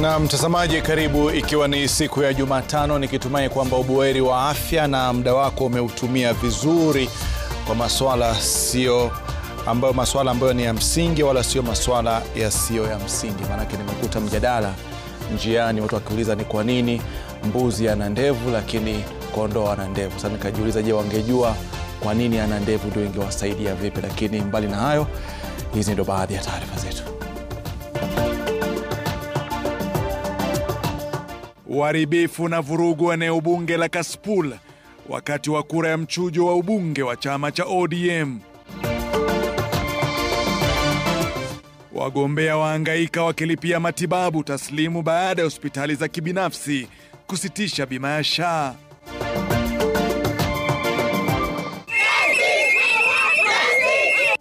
Na mtazamaji, karibu, ikiwa ni siku ya Jumatano, nikitumai kwamba ubuheri wa afya na muda wako umeutumia vizuri kwa masuala ambayo ni ya msingi wala sio masuala yasiyo ya msingi. Maanake nimekuta mjadala njiani watu wakiuliza ni kwa nini mbuzi ana ndevu lakini kondoo ana ndevu. Sasa nikajiuliza, je, wangejua kwa nini ana ndevu ndio ingewasaidia vipi? Lakini mbali na hayo, hizi ndio baadhi ya taarifa zetu. Uharibifu na vurugu eneo bunge la Kasipul wakati wa kura ya mchujo wa ubunge wa chama cha ODM. Wagombea wahangaika wakilipia matibabu taslimu baada ya hospitali za kibinafsi kusitisha bima ya SHA.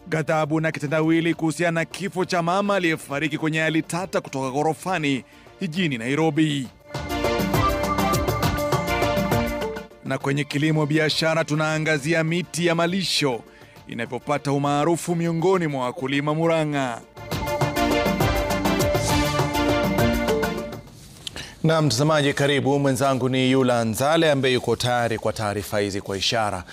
Ghadhabu na kitendawili kuhusiana na kifo cha mama aliyefariki kwenye ajali tata kutoka ghorofani jijini Nairobi. Na kwenye kilimo biashara tunaangazia miti ya malisho inavyopata umaarufu miongoni mwa wakulima Murang'a. Na mtazamaji, karibu. Mwenzangu ni Yula Nzale ambaye yuko tayari kwa taarifa hizi kwa ishara.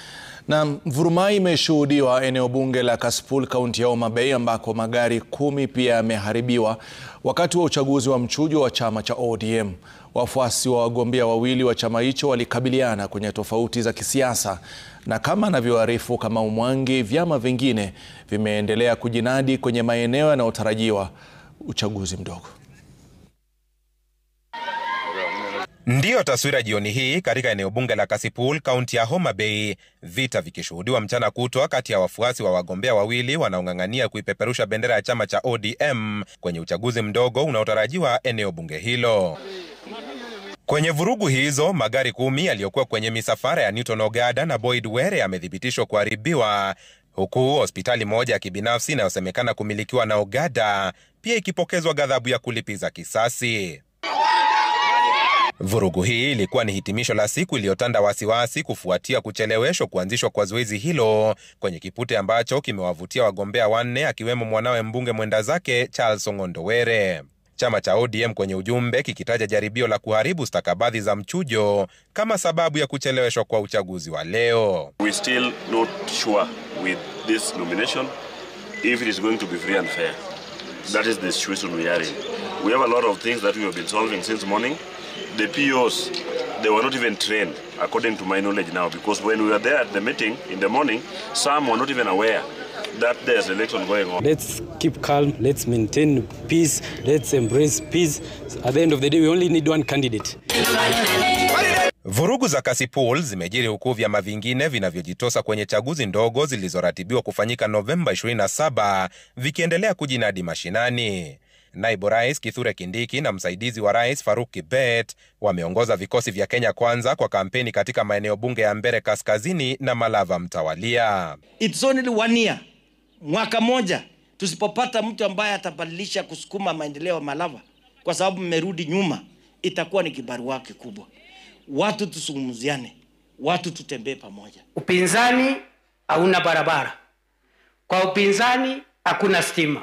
Na vurumai imeshuhudiwa eneo bunge la Kasipul, kaunti ya Homa Bay, ambako magari 10 pia yameharibiwa wakati wa uchaguzi wa mchujo wa chama cha ODM. Wafuasi wa wagombea wawili wa chama hicho walikabiliana kwenye tofauti za kisiasa, na kama anavyoarifu Kamau Mwangi, vyama vingine vimeendelea kujinadi kwenye maeneo yanayotarajiwa uchaguzi mdogo. Ndiyo taswira jioni hii katika eneo bunge la Kasipul, kaunti ya Homa Bay, vita vikishuhudiwa mchana kutwa kati ya wafuasi wa wagombea wawili wanaong'ang'ania kuipeperusha bendera ya chama cha ODM kwenye uchaguzi mdogo unaotarajiwa eneo bunge hilo. Kwenye vurugu hizo, magari 10 yaliyokuwa kwenye misafara ya Newton Ogada na Boyd Were yamethibitishwa kuharibiwa, huku hospitali moja ya kibinafsi inayosemekana kumilikiwa na Ogada pia ikipokezwa ghadhabu ya kulipiza kisasi. Vurugu hii ilikuwa ni hitimisho la siku iliyotanda wasiwasi kufuatia kucheleweshwa kuanzishwa kwa zoezi hilo kwenye kipute ambacho kimewavutia wagombea 4 akiwemo mwanawe mbunge mwenda zake Charles Ong'ondo Were. Chama cha ODM kwenye ujumbe kikitaja jaribio la kuharibu stakabadhi za mchujo kama sababu ya kucheleweshwa kwa uchaguzi wa leo. We still not sure with this nomination if it is going to be free and fair. That is the situation we are in. We have a lot of things that we have been solving since morning. The POs, they were not even trained, according to my knowledge now, because when we were there at the meeting in the morning, some were not even aware that there's an election going on. Let's keep calm, let's maintain peace, let's embrace peace. At the end of the day, we only need one candidate. Vurugu za Kasipul zimejiri huku vyama vingine vinavyojitosa kwenye chaguzi ndogo zilizoratibiwa kufanyika Novemba 27 vikiendelea kujinadi mashinani. Naibu Rais Kithure Kindiki na msaidizi wa Rais Faruk Kibet wameongoza vikosi vya Kenya Kwanza kwa kampeni katika maeneo bunge ya Mbere Kaskazini na Malava mtawalia. It's only 1 year, mwaka moja, tusipopata mtu ambaye atabadilisha kusukuma maendeleo ya Malava kwa sababu mmerudi nyuma, itakuwa ni kibarua kikubwa. Watu tusungumziane, watu tutembee pamoja. Upinzani hauna barabara. Kwa upinzani hakuna stima.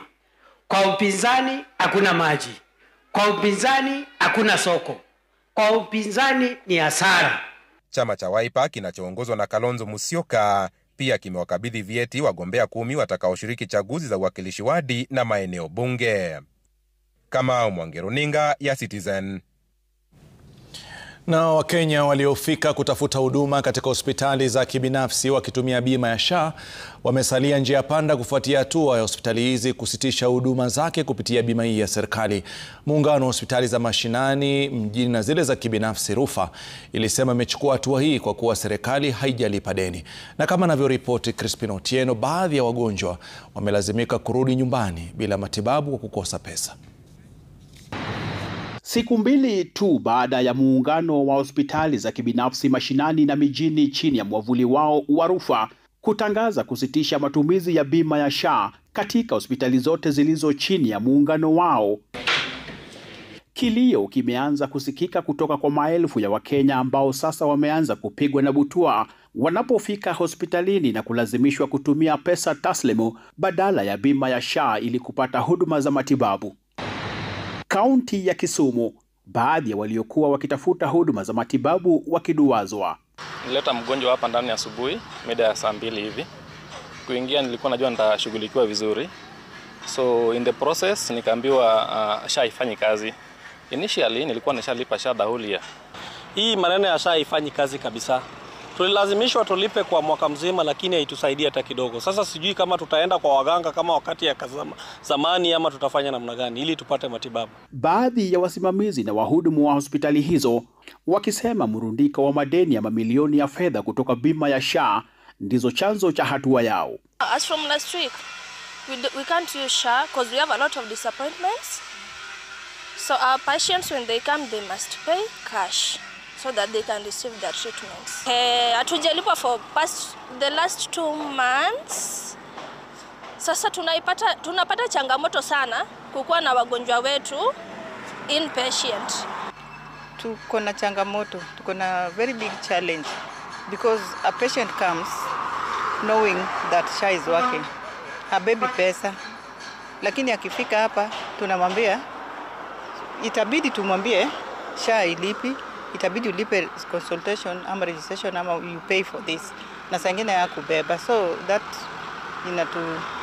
Kwa upinzani hakuna maji. Kwa upinzani hakuna soko. Kwa upinzani ni hasara. Chama cha Wiper kinachoongozwa na Kalonzo Musyoka pia kimewakabidhi vyeti wagombea 10 watakaoshiriki chaguzi za uwakilishi wadi na maeneo bunge. Kamau Mwangi, runinga ya Citizen. Na Wakenya waliofika kutafuta huduma katika hospitali za kibinafsi wakitumia bima ya SHA wamesalia njia panda kufuatia hatua ya hospitali hizi kusitisha huduma zake kupitia bima hii ya serikali. Muungano wa hospitali za mashinani mjini na zile za kibinafsi RUFA ilisema imechukua hatua hii kwa kuwa serikali haijalipa deni. Na kama anavyoripoti Crispin Otieno, baadhi ya wagonjwa wamelazimika kurudi nyumbani bila matibabu kwa kukosa pesa. Siku 2 tu baada ya muungano wa hospitali za kibinafsi mashinani na mijini chini ya mwavuli wao wa RUFA kutangaza kusitisha matumizi ya bima ya SHA katika hospitali zote zilizo chini ya muungano wao, kilio kimeanza kusikika kutoka kwa maelfu ya Wakenya ambao sasa wameanza kupigwa na butwaa wanapofika hospitalini na kulazimishwa kutumia pesa taslimu badala ya bima ya SHA ili kupata huduma za matibabu. Kaunti ya Kisumu, baadhi ya waliokuwa wakitafuta huduma za matibabu wakiduazwa. Nileta mgonjwa hapa ndani asubuhi mida ya saa 2 hivi. Kuingia nilikuwa najua nitashughulikiwa vizuri. So in the process nikaambiwa SHA haifanyi kazi. Initially nilikuwa nishalipa SHA dahulia. Hii maneno ya SHA haifanyi kazi kabisa. Tulilazimishwa tulipe kwa mwaka mzima lakini haitusaidia hata kidogo. Sasa sijui kama tutaenda kwa waganga kama wakati ya zamani ama tutafanya namna gani ili tupate matibabu. Baadhi ya wasimamizi na wahudumu wa hospitali hizo wakisema mrundiko wa madeni ya mamilioni ya fedha kutoka bima ya SHA ndizo chanzo cha hatua yao. As from last week, we can't use SHA because we have a lot of disappointments. So our patients, when they come, they must pay cash so that they can receive their treatments. Hatujalipa for the last 2 months. Sasa tunapata changamoto sana kukuwa na wagonjwa wetu inpatient. Tuko na changamoto, tuko na very big challenge because a patient comes knowing that SHA is working. Habebi pesa. Lakini akifika hapa tunamwambia itabidi tumwambie SHA ilipi, itabidi ulipe consultation ama registration ama you pay for this. Na sangine ya kubeba. So that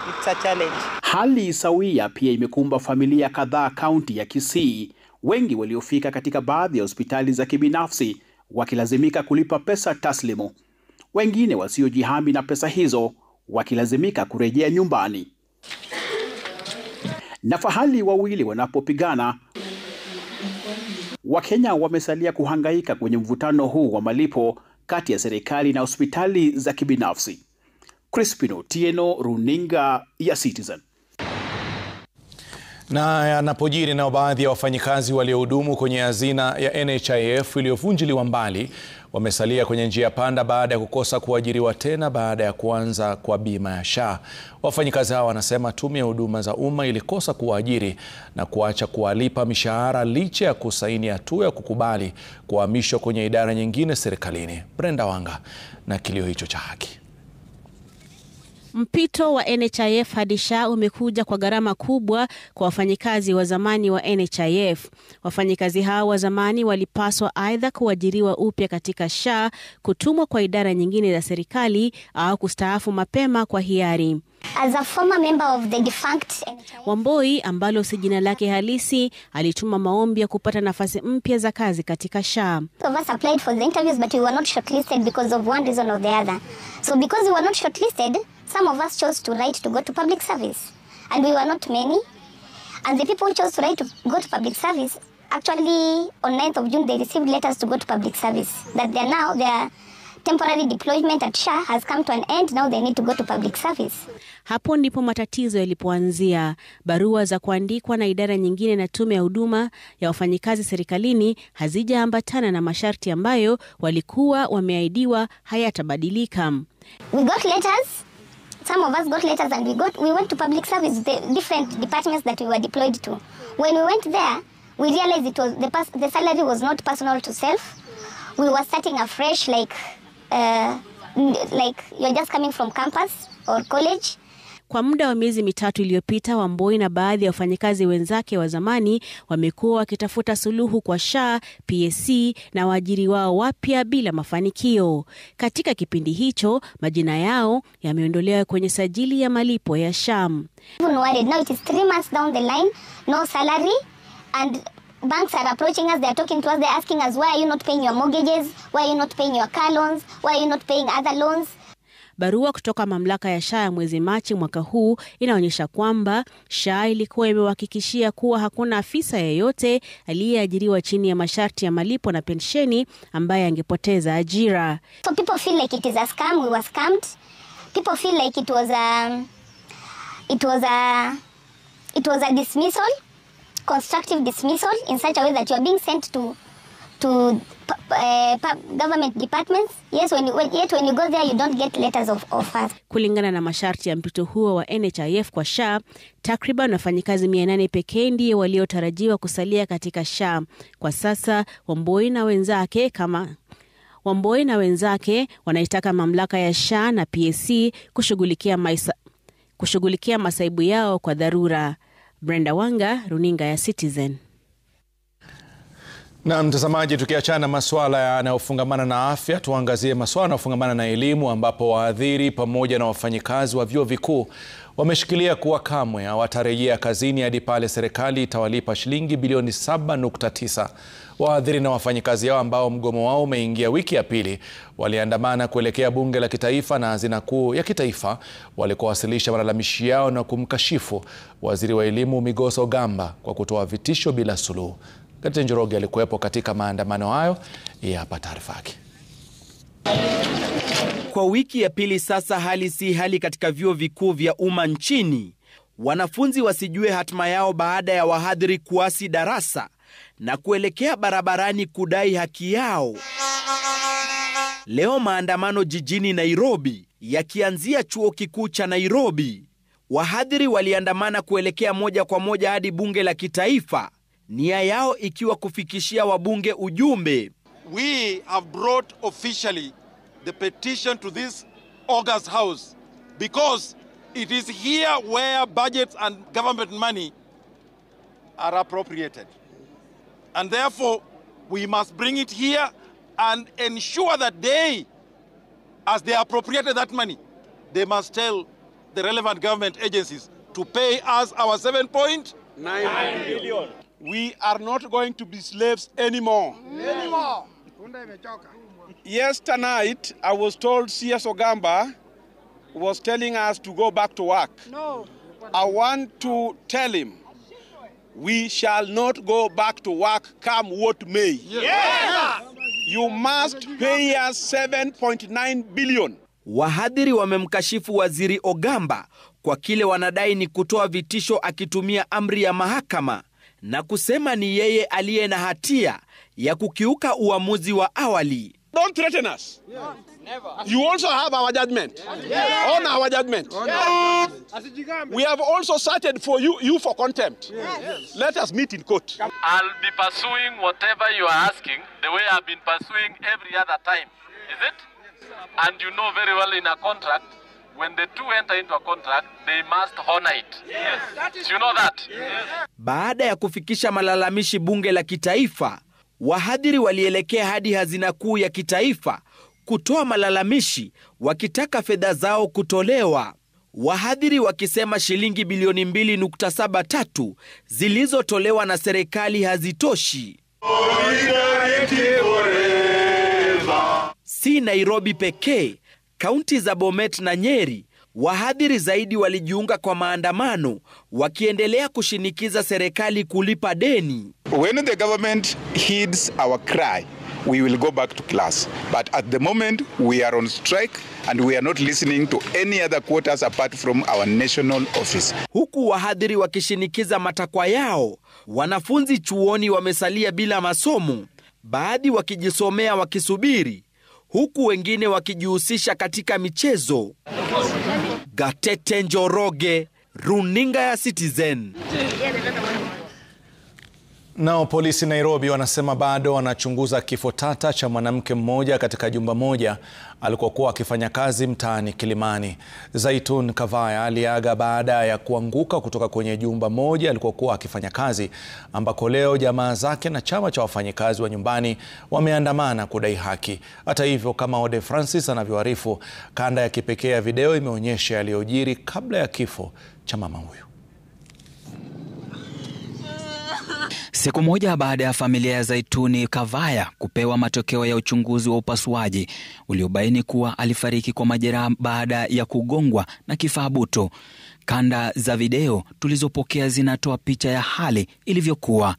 it's a challenge. Hali sawia pia imekumba familia kadhaa kaunti ya Kisii, wengi waliofika katika baadhi ya hospitali za kibinafsi wakilazimika kulipa pesa taslimu. Wengine wasiojihami na pesa hizo wakilazimika kurejea nyumbani. Na fahali wawili wanapopigana, Wakenya wamesalia kuhangaika kwenye mvutano huu wa malipo kati ya serikali na hospitali za kibinafsi. Crispin Otieno, runinga ya Citizen. Na yanapojiri na baadhi ya wafanyikazi waliohudumu kwenye hazina ya NHIF iliyovunjiliwa mbali wamesalia kwenye njia panda baada ya kukosa kuajiriwa tena baada ya kuanza kwa bima ya SHA. Wafanyikazi hao wanasema tume ya huduma za umma ilikosa kuwaajiri na kuacha kuwalipa mishahara licha ya kusaini hatua ya kukubali kuhamishwa kwenye idara nyingine serikalini. Brenda Wanga na kilio hicho cha haki. Mpito wa NHIF hadi SHA umekuja kwa gharama kubwa kwa wafanyikazi wa zamani wa NHIF. Wafanyikazi hao wa zamani walipaswa aidha kuajiriwa upya katika SHA, kutumwa kwa idara nyingine za serikali au kustaafu mapema kwa hiari. As a former member of the defunct Wamboi, ambalo si jina lake halisi, alituma maombi ya kupata nafasi mpya za kazi katika SHA. Some of us applied for the interviews but we were not shortlisted because of one reason or the other. So because we were not shortlisted, some of us chose to write to go to public service. And we were not many. And the people who chose to write to go to public service, actually on 9th of June they received letters to go to public service. That their temporary deployment at SHA has come to an end. Now they need to go to public service. Hapo ndipo matatizo yalipoanzia. Barua za kuandikwa na idara nyingine na tume ya huduma ya wafanyikazi serikalini hazijaambatana na masharti ambayo walikuwa wameahidiwa hayatabadilika. We got letters. Some of us got letters and we went to public service, the different departments that we were deployed to. When we went there, we realized it was the salary was not personal to self. We were starting afresh, like you're just coming from campus or college. Kwa muda wa miezi mitatu iliyopita, Wamboi na baadhi ya wafanyikazi wenzake wa zamani wamekuwa wakitafuta suluhu kwa SHA, PSC na waajiri wao wapya bila mafanikio. Katika kipindi hicho, majina yao yameondolewa kwenye sajili ya malipo ya SHA. Now it is 3 months down the line, no salary, and banks are approaching us, they are talking to us, they are asking us, why are you not paying your mortgages, why are you not paying your car loans, why are you not paying other loans. Barua kutoka mamlaka ya SHA ya mwezi Machi mwaka huu inaonyesha kwamba SHA ilikuwa imewahakikishia kuwa hakuna afisa yeyote aliyeajiriwa chini ya masharti ya malipo na pensheni ambaye angepoteza ajira. So people feel like it is a scam, we were scammed. People feel like it was a dismissal, constructive dismissal in such a way that you are being sent to government departments. Yes, when you go there, you don't get letters of offers. Kulingana na masharti ya mpito huo wa NHIF kwa SHA, takriban wafanyikazi 800 pekee ndio waliotarajiwa kusalia katika SHA. Kwa sasa, Wamboi na wenzake wanaitaka mamlaka ya SHA na PSC kushughulikia masaibu yao kwa dharura. Brenda Wanga, runinga ya Citizen. Na mtazamaji, tukiachana masuala yanayofungamana na afya, tuangazie masuala yanayofungamana na elimu, ambapo wahadhiri pamoja na wafanyikazi wa vyuo vikuu wameshikilia kuwa kamwe hawatarejea kazini hadi pale serikali itawalipa shilingi bilioni 7.9. Wahadhiri na wafanyikazi hao ambao mgomo wao umeingia wiki ya pili waliandamana kuelekea bunge la kitaifa na hazina kuu ya kitaifa walikowasilisha malalamishi yao na kumkashifu waziri wa elimu Migos Ogamba kwa kutoa vitisho bila suluhu. Gatete Njoroge alikuwepo katika maandamano hayo. Hapa taarifa yake. Kwa wiki ya pili sasa, hali si hali katika vyuo vikuu vya umma nchini. Wanafunzi wasijue hatima yao baada ya wahadhiri kuasi darasa na kuelekea barabarani kudai haki yao. Leo maandamano jijini Nairobi yakianzia chuo kikuu cha Nairobi. Wahadhiri waliandamana kuelekea moja kwa moja hadi bunge la kitaifa, nia yao ikiwa kufikishia wabunge ujumbe. We have brought officially the petition to this August House because it is here where budgets and government money are appropriated. And therefore, we must bring it here and ensure that they, as they appropriated that money, they must tell the relevant government agencies to pay us our 7.9 billion. We are not going to be slaves anymore. Yesterday, I was told CS Ogamba was telling us to go back to work. No. I want to tell him, we shall not go back to work come what may. Yes. You must pay us 7.9 billion. Wahadhiri wamemkashifu waziri Ogamba kwa kile wanadai ni kutoa vitisho akitumia amri ya mahakama na kusema ni yeye aliye na hatia ya kukiuka uamuzi wa awali. Don't threaten us. Yes. Never. You also have our judgment. Yes. On our judgment. Yes. We have also cited for you for contempt. Yes. Let us meet in court. I'll be pursuing whatever you are asking the way I've been pursuing every other time. Is it? And you know very well in a contract, when the two enter into a contract, they must honor it. Yes. You know that? Yes. Baada ya kufikisha malalamishi bunge la kitaifa, wahadhiri walielekea hadi hazina kuu ya kitaifa kutoa malalamishi wakitaka fedha zao kutolewa. Wahadhiri wakisema shilingi bilioni 2.73 zilizotolewa na serikali hazitoshi. Si Nairobi pekee, kaunti za Bomet na Nyeri, wahadhiri zaidi walijiunga kwa maandamano wakiendelea kushinikiza serikali kulipa deni. When the government heeds our cry, we will go back to class. But at the moment, we are on strike and we are not listening to any other quarters apart from our national office. Huku wahadhiri wakishinikiza matakwa yao, wanafunzi chuoni wamesalia bila masomo, baadhi wakijisomea wakisubiri, huku wengine wakijihusisha katika michezo. Gatete Njoroge, Runinga ya Citizen. Nao polisi Nairobi wanasema bado wanachunguza kifo tata cha mwanamke mmoja katika jumba moja alikokuwa akifanya kazi mtaani Kilimani. Zaitun Kavaya aliaga baada ya kuanguka kutoka kwenye jumba moja alikokuwa akifanya kazi, ambako leo jamaa zake na chama cha wafanyikazi wa nyumbani wameandamana kudai haki. Hata hivyo, kama Ode Francis anavyoarifu, kanda ya kipekee ya video imeonyesha yaliyojiri kabla ya kifo cha mama huyu. Siku moja baada ya familia ya Zaituni Kavaya kupewa matokeo ya uchunguzi wa upasuaji uliobaini kuwa alifariki kwa majeraha baada ya kugongwa na kifaa butu, kanda za video tulizopokea zinatoa picha ya hali ilivyokuwa.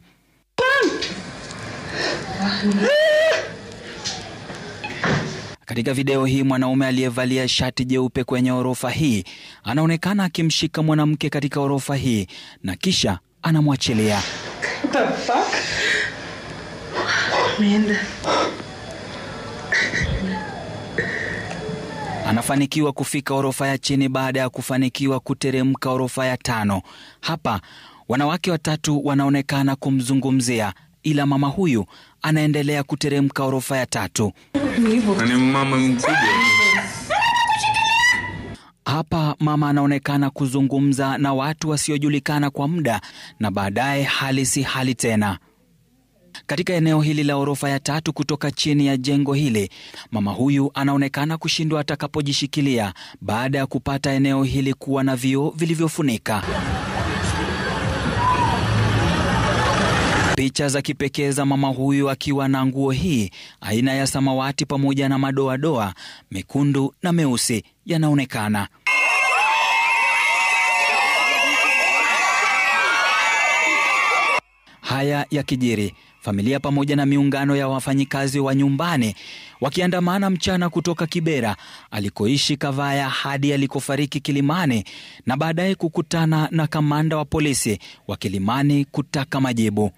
Katika video hii, mwanaume aliyevalia shati jeupe kwenye orofa hii anaonekana akimshika mwanamke katika orofa hii na kisha anamwachilia. Anafanikiwa kufika orofa ya chini baada ya kufanikiwa kuteremka orofa ya 5. Hapa wanawake watatu wanaonekana kumzungumzia, ila mama huyu anaendelea kuteremka orofa ya 3. Ni mama mkubwa. Hapa mama anaonekana kuzungumza na watu wasiojulikana kwa muda na baadaye hali si hali tena. Katika eneo hili la orofa ya 3 kutoka chini ya jengo hili, mama huyu anaonekana kushindwa atakapojishikilia baada ya kupata eneo hili kuwa na vioo vilivyofunika. Picha za kipekee za mama huyu akiwa na nguo hii aina ya samawati pamoja na madoadoa mekundu na meusi yanaonekana. Haya ya kijiri, familia pamoja na miungano ya wafanyikazi wa nyumbani wakiandamana mchana kutoka Kibera alikoishi Kavaya hadi alikofariki Kilimani, na baadaye kukutana na kamanda wa polisi wa Kilimani kutaka majibu.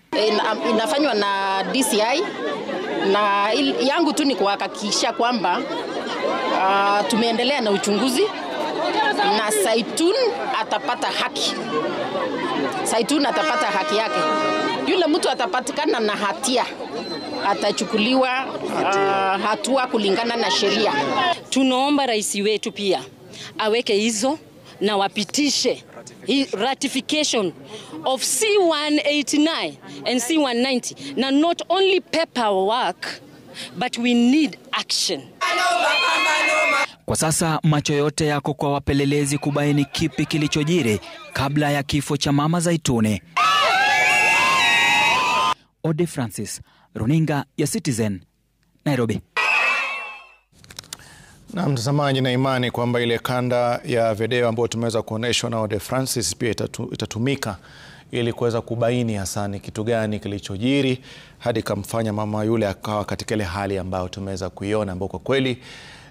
Inafanywa na DCI na yangu tu ni kuhakikisha kwamba tumeendelea na uchunguzi na Saitun atapata haki. Saitun atapata haki yake. Yule mtu atapatikana na hatia atachukuliwa hatua kulingana na sheria. Tunaomba rais wetu pia aweke hizo na wapitishe ratification of C189 and C190, na not only paperwork but we need action. Kwa sasa macho yote yako kwa wapelelezi kubaini kipi kilichojiri kabla ya kifo cha mama Zaituni. Ode Francis, runinga ya Citizen, Nairobi. Na mtazamaji, na imani kwamba ile kanda ya video ambayo tumeweza kuoneshwa na Ode Francis pia itatumika ili kuweza kubaini hasa ni kitu gani kilichojiri hadi kumfanya mama yule akawa katika ile hali ambayo tumeweza kuiona, ambayo kwa kweli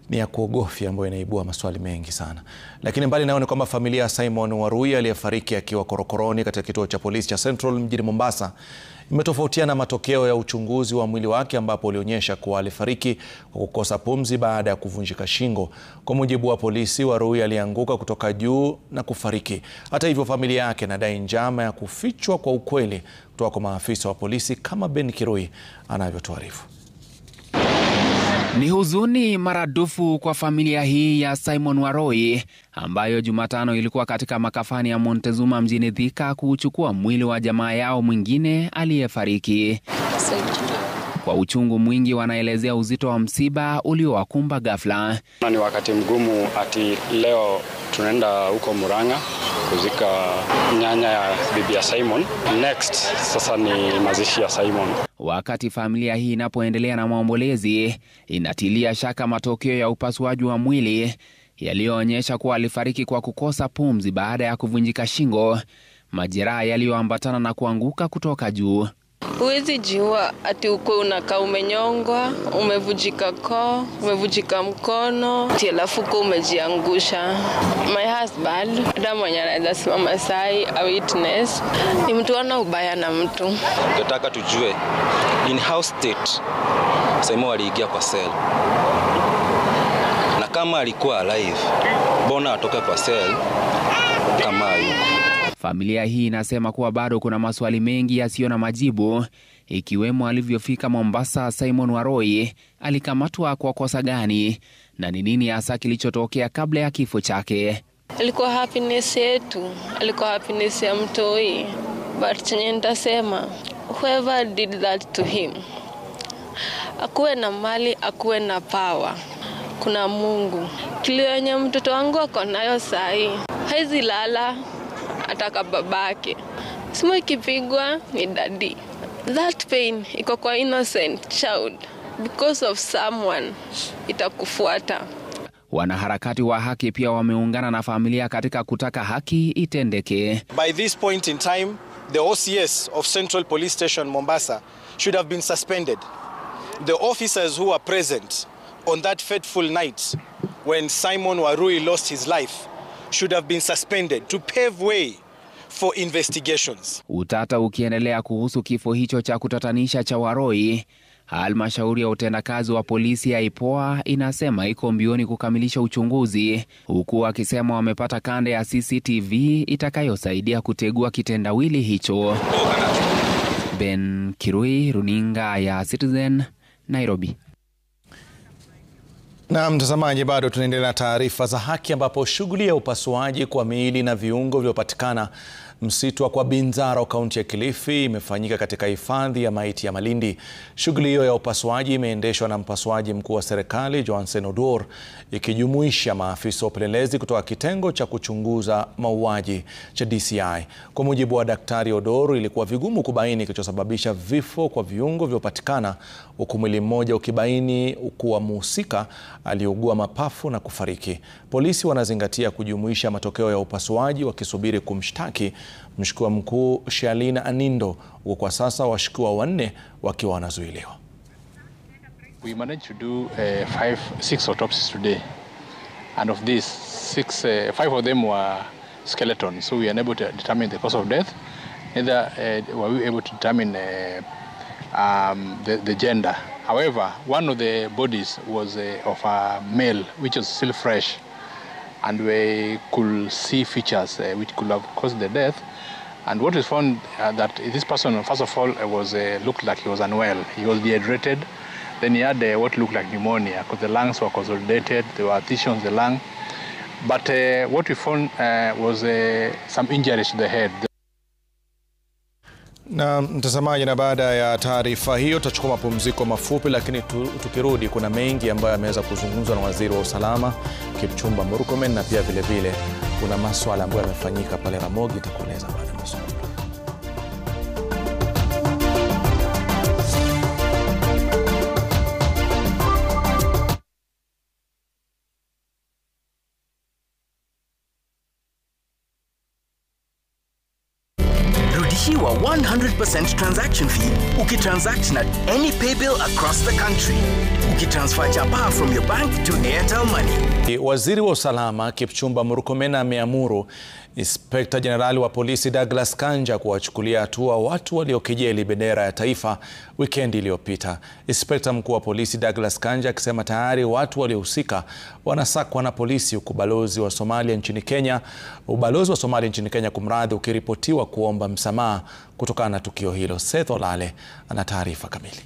ni ya kuogofya, ambayo inaibua maswali mengi sana. Lakini mbali nayo ni kwamba familia ya Simon Warui aliyefariki akiwa korokoroni katika kituo cha polisi cha Central mjini Mombasa imetofautiana matokeo ya uchunguzi wa mwili wake, ambapo ulionyesha kuwa alifariki kwa kukosa pumzi baada ya kuvunjika shingo. Kwa mujibu wa polisi, Warui alianguka kutoka juu na kufariki. Hata hivyo, familia yake inadai njama ya kufichwa kwa ukweli kutoka kwa maafisa wa polisi, kama Ben Kirui anavyotuarifu. Ni huzuni maradufu kwa familia hii ya Simon Warui ambayo Jumatano ilikuwa katika makafani ya Montezuma mjini Thika kuchukua mwili wa jamaa yao mwingine aliyefariki. Kwa uchungu mwingi wanaelezea uzito wa msiba uliowakumba ghafla. Ni wakati mgumu, ati leo tunaenda huko Murang'a kuzika nyanya ya bibi ya Simon. Next sasa ni mazishi ya Simon. Wakati familia hii inapoendelea na maombolezi, inatilia shaka matokeo ya upasuaji wa mwili yaliyoonyesha kuwa alifariki kwa kukosa pumzi baada ya kuvunjika shingo, majeraha yaliyoambatana na kuanguka kutoka juu. Huwezi jua ati uko unakaa umenyongwa, umevujika koo, umevujika mkono, alafu uko umejiangusha. My husband, dada mwenye anaweza simama sai, a witness, ni mtu ana ubaya na mtu. Tunataka tujue in how state Simon aliingia kwa cell. Na kama alikuwa alive, mbona atoke kwa cell kama yuko? Familia hii inasema kuwa bado kuna maswali mengi yasiyo na majibu, ikiwemo alivyofika Mombasa Simon Warui, alikamatwa kwa kosa gani, na ni nini hasa kilichotokea kabla ya kifo chake. Alikuwa happiness yetu, alikuwa happiness ya mtoi, but chenye nitasema, whoever did that to him, akuwe na mali, akuwe na power, kuna Mungu. Kilio yenye mtoto wangu ako nayo sahi, haizi lala ataka babake. Simu ikipigwa ni daddy. That pain iko kwa innocent child, because of someone itakufuata. Wanaharakati wa haki pia wameungana na familia katika kutaka haki itendeke. By this point in time, the OCS of Central Police Station Mombasa should have been suspended. The officers who were present on that fateful night when Simon Warui lost his life should have been suspended to pave way for investigations. Utata ukiendelea kuhusu kifo hicho cha kutatanisha cha Warui, halmashauri ya utendakazi wa polisi ya IPOA inasema iko mbioni kukamilisha uchunguzi, huku akisema wamepata kanda ya CCTV itakayosaidia kutegua kitendawili hicho. Ben Kirui, runinga ya Citizen, Nairobi. Na mtazamaji, bado tunaendelea na taarifa za haki, ambapo shughuli ya upasuaji kwa miili na viungo vilivyopatikana msitu wa Kwabinzaro, kaunti ya Kilifi, imefanyika katika hifadhi ya maiti ya Malindi. Shughuli hiyo ya upasuaji imeendeshwa na mpasuaji mkuu wa serikali Johnson Oduor, ikijumuisha maafisa wa upelelezi kutoka kitengo cha kuchunguza mauaji cha DCI. Kwa mujibu wa Daktari Oduor, ilikuwa vigumu kubaini kilichosababisha vifo kwa viungo vyopatikana, huku mwili mmoja ukibaini kuwa mhusika aliugua mapafu na kufariki. Polisi wanazingatia kujumuisha matokeo ya upasuaji wakisubiri kumshtaki mshukiwa mkuu Shalina Anindo, huku kwa sasa washukiwa 4 wakiwa wanazuiliwa. We managed to do 6 autopsies today, and of these 5 of them were skeletons, so we are unable to determine the cause of death. Neither were we able to determine the gender. However, one of the bodies was of a male, which was still fresh, and we could see features which could have caused the death. And what we found that this person, first of all, looked like he was unwell. He was dehydrated. Then he had what looked like pneumonia, because the lungs were consolidated. There were adhesions in the lung. But what we found was some injuries to the head. Na mtazamaji, na baada ya taarifa hiyo tutachukua mapumziko mafupi, lakini tukirudi kuna mengi ambayo yameweza kuzungumzwa na Waziri wa Usalama Kipchumba Murkomen, na pia vile vile kuna masuala ambayo yamefanyika pale Ramogi. Itakueleza baada ya masuala. Rudishiwa 100% transaction fee ukitransact na any pay bill across the country. Ukitransfer chapa from your bank to Airtel Money. Waziri wa Usalama Kipchumba Murkomen ameamuru Inspekta Jenerali wa Polisi Douglas Kanja kuwachukulia hatua watu waliokejeli bendera ya taifa wikendi iliyopita. Inspekta mkuu wa Polisi Douglas Kanja akisema tayari watu waliohusika wanasakwa na polisi, huku ubalozi wa Somalia nchini Kenya kumradhi ukiripotiwa kuomba msamaha kutokana na tukio hilo. Seth Olale ana taarifa kamili.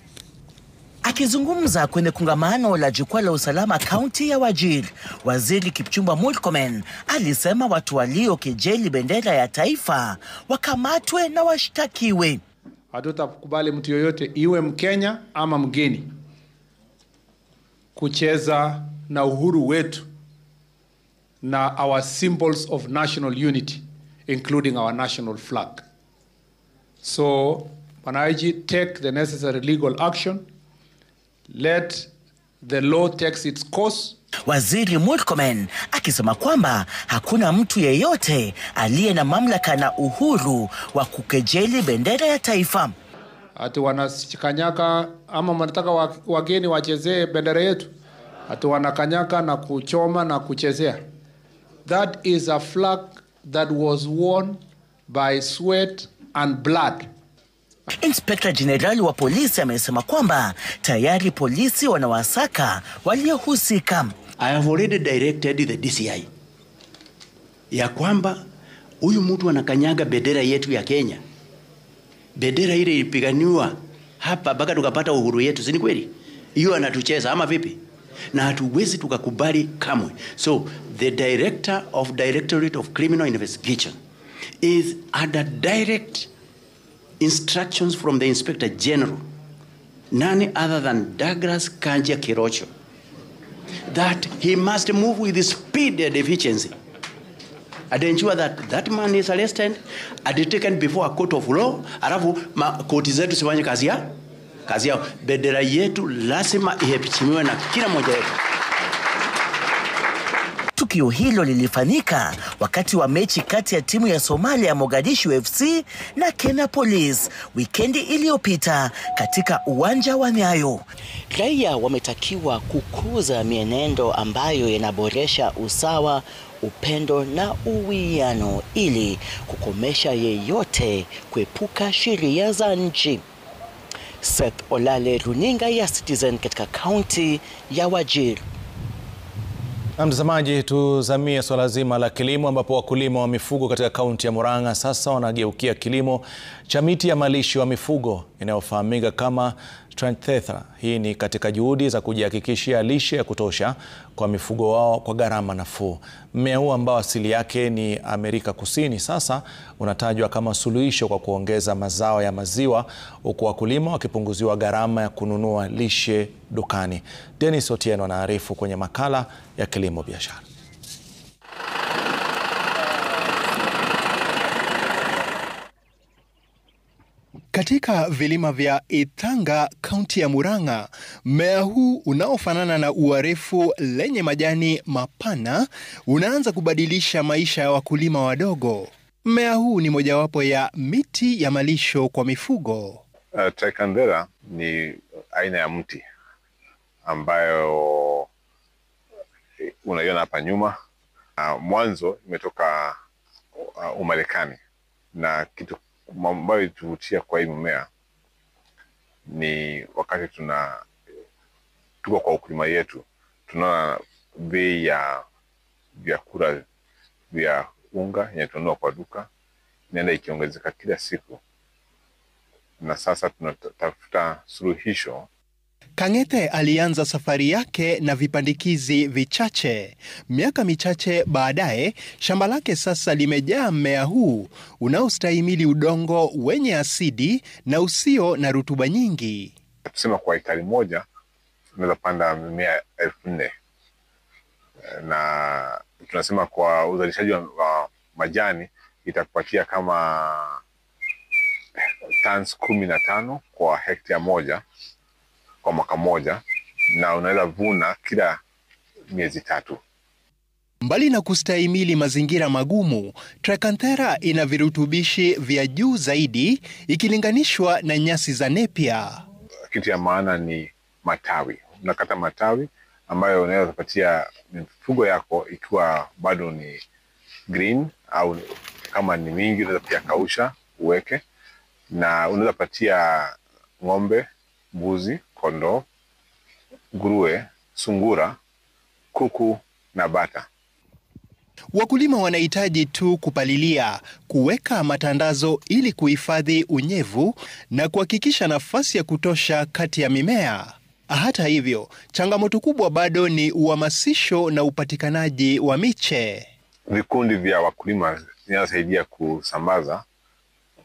Akizungumza kwenye kongamano la jukwaa la usalama kaunti ya Wajir, Waziri Kipchumba Murkomen alisema watu waliokejeli bendera ya taifa wakamatwe na washtakiwe. Hatutakubali mtu yoyote, iwe Mkenya ama mgeni, kucheza na uhuru wetu na our symbols of national unity, including our national flag. So, Panaiji, take the necessary legal action. Let the law take its course. Waziri Murkomen akisema kwamba hakuna mtu yeyote aliye na mamlaka na uhuru wa kukejeli bendera ya taifa. Ati wanakanyaka ama wanataka wageni wachezee bendera yetu. Ati wanakanyaka na kuchoma na kuchezea. That is a flag that was worn by sweat and blood. Inspekta Jenerali wa polisi amesema kwamba tayari polisi wanawasaka waliohusika. I have already directed the DCI ya kwamba huyu mtu anakanyaga bendera yetu ya Kenya. Bendera ile ilipiganiwa hapa mpaka tukapata uhuru yetu, si ni kweli? Hiyo anatucheza ama vipi? Na hatuwezi tukakubali kamwe. So the Director of Directorate of Criminal Investigation is under direct instructions from the Inspector General, none other than Douglas Kanja Kirocho, that he must move with speed and efficiency and ensure that that man is arrested and taken before a court of law. Alafu koti zetu sifanye kazi yao. Bendera yetu lazima iheshimiwe na kila mmoja wetu. Tukio hilo lilifanyika wakati wa mechi kati ya timu ya Somalia Mogadishu FC na Kenya Police wikendi iliyopita katika uwanja wa Nyayo. Raia wametakiwa kukuza mienendo ambayo yanaboresha usawa, upendo na uwiano ili kukomesha yeyote kuepuka sheria za nchi. Seth Olale, runinga ya Citizen katika kaunti ya Wajir. Na mtazamaji, tuzamie swala zima la kilimo, ambapo wakulima wa mifugo katika kaunti ya Murang'a sasa wanageukia kilimo cha miti ya malisho ya mifugo inayofahamika kama Tranthethra. Hii ni katika juhudi za kujihakikishia lishe ya kutosha kwa mifugo wao kwa gharama nafuu. Mmea huu ambao asili yake ni Amerika Kusini sasa unatajwa kama suluhisho kwa kuongeza mazao ya maziwa, huku wakulima wakipunguziwa gharama ya kununua lishe dukani. Dennis Otieno anaarifu kwenye makala ya Kilimo Biashara. Katika vilima vya Ithanga, kaunti ya Murang'a, mmea huu unaofanana na ua refu lenye majani mapana unaanza kubadilisha maisha ya wakulima wadogo. Mmea huu ni mojawapo ya miti ya malisho kwa mifugo. Tricandera ni aina ya mti ambayo unaiona hapa nyuma. Mwanzo imetoka Umarekani, na kitu ambayo tuvutia kwa hii mmea ni wakati tuko kwa ukulima yetu, tunaona bei ya vyakula vya unga yenye tunanunua kwa duka inaenda ikiongezeka kila siku, na sasa tunatafuta suluhisho. Kang'ethe alianza safari yake na vipandikizi vichache. Miaka michache baadaye, shamba lake sasa limejaa mmea huu unaostahimili udongo wenye asidi na usio na rutuba nyingi. Tusema kwa ekari moja tunaweza panda mimea 4,000, na tunasema kwa uzalishaji wa majani itakupatia kama tons 15 kwa hekta moja kwa mwaka moja, na unaweza vuna kila miezi 3. Mbali na kustahimili mazingira magumu, Tricandera ina virutubishi vya juu zaidi ikilinganishwa na nyasi za Napier. Kitu ya maana ni matawi. Unakata matawi ambayo unaweza kupatia mifugo yako ikiwa bado ni green, au kama ni mingi unaweza pia kausha uweke, na unaweza patia ng'ombe, mbuzi, kondoo, nguruwe, sungura, kuku na bata. Wakulima wanahitaji tu kupalilia, kuweka matandazo ili kuhifadhi unyevu na kuhakikisha nafasi ya kutosha kati ya mimea. Hata hivyo, changamoto kubwa bado ni uhamasisho na upatikanaji wa miche. Vikundi vya wakulima vinasaidia kusambaza,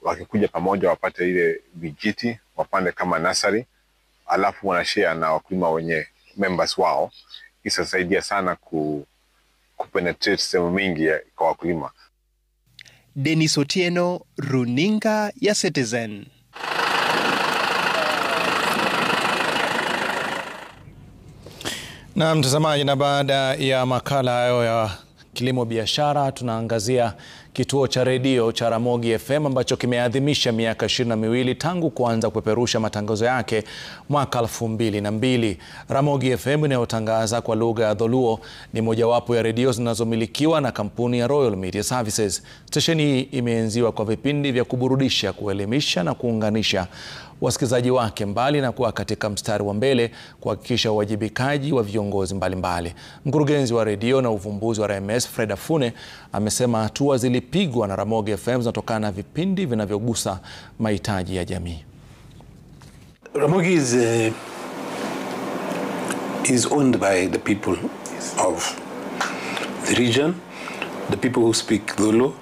wakikuja pamoja wapate ile vijiti, wapande kama nursery, alafu wanashare na wakulima wenye members wao. Isasaidia sana kupenetrate sehemu mingi kwa wakulima. Dennis Otieno, Runinga ya Citizen. Na mtazamaji, na baada ya makala hayo ya Kilimo Biashara, tunaangazia kituo cha redio cha Ramogi FM ambacho kimeadhimisha miaka 22 tangu kuanza kupeperusha matangazo yake mwaka 2002. Ramogi FM inayotangaza kwa lugha ya Dholuo ni mojawapo ya redio zinazomilikiwa na kampuni ya Royal Media Services. Stesheni hii imeenziwa kwa vipindi vya kuburudisha, kuelimisha na kuunganisha wasikizaji wake, mbali na kuwa katika mstari wa mbele kuhakikisha uwajibikaji wa viongozi mbalimbali. Mkurugenzi wa redio na uvumbuzi wa RMS Fred Afune amesema hatua zilipigwa na Ramogi FM zinatokana na vipindi vinavyogusa mahitaji ya jamii. Ramogi is owned by the people of the region, the people who speak Dhulu,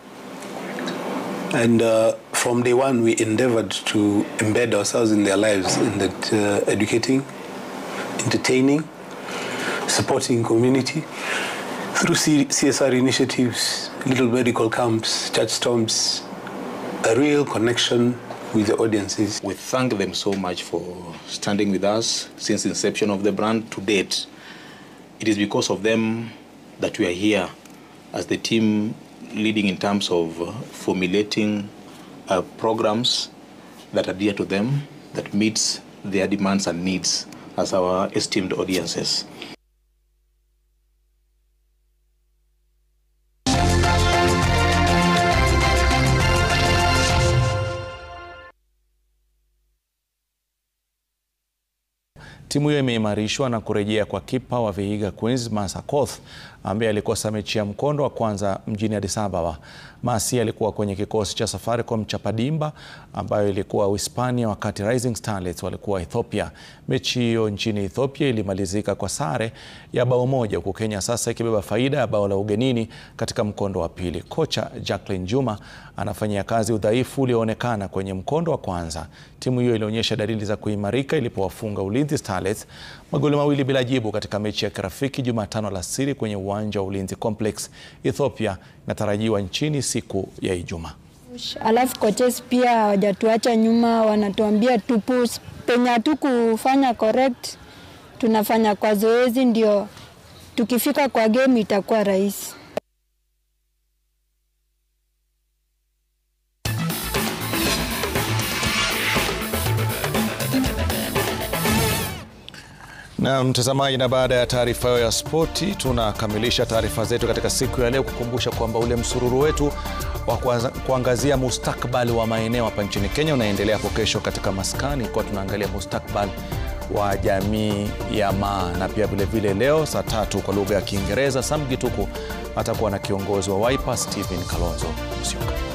and from day one we endeavored to embed ourselves in their lives, in that educating, entertaining, supporting community through CSR initiatives, little medical camps, church storms, a real connection with the audiences. We thank them so much for standing with us since inception of the brand to date. It is because of them that we are here as the team leading in terms of formulating programs that adhere to them, that meets their demands and needs as our esteemed audiences. Timu hiyo imeimarishwa na kurejea kwa kipa wa Vihiga Queens Masa Koth ambaye alikosa mechi ya mkondo wa kwanza mjini Addis Ababa. Masi alikuwa kwenye kikosi cha Safaricom cha Padimba ambayo ilikuwa Uhispania wakati Rising Starlets walikuwa Ethiopia. Mechi hiyo nchini Ethiopia ilimalizika kwa sare ya bao moja, huku Kenya sasa ikibeba faida ya bao la ugenini katika mkondo wa pili. Kocha Jacqueline Juma anafanyia kazi udhaifu ulioonekana kwenye mkondo wa kwanza. Timu hiyo ilionyesha dalili za kuimarika ilipowafunga Ulinzi Starlets magoli 2 bila jibu katika mechi ya kirafiki Jumatano alasiri kwenye uwanja wa Ulinzi Complex. Ethiopia inatarajiwa nchini siku ya Ijumaa. Alafu coaches pia hawajatuacha nyuma, wanatuambia tupu penye tu kufanya correct, tunafanya kwa zoezi ndio tukifika kwa game itakuwa rahisi. Na mtazamaji, na baada ya taarifa ya spoti tunakamilisha taarifa zetu katika siku ya leo, kukumbusha kwamba ule msururu wetu wa kuangazia mustakabali wa maeneo hapa nchini Kenya unaendelea hapo kesho katika Maskani, kwa tunaangalia mustakabali wa jamii ya Maa, na pia vile vile leo saa 3 kwa lugha ya Kiingereza Sam Gituku atakuwa na kiongozi wa Wiper Stephen Kalonzo Musyoka.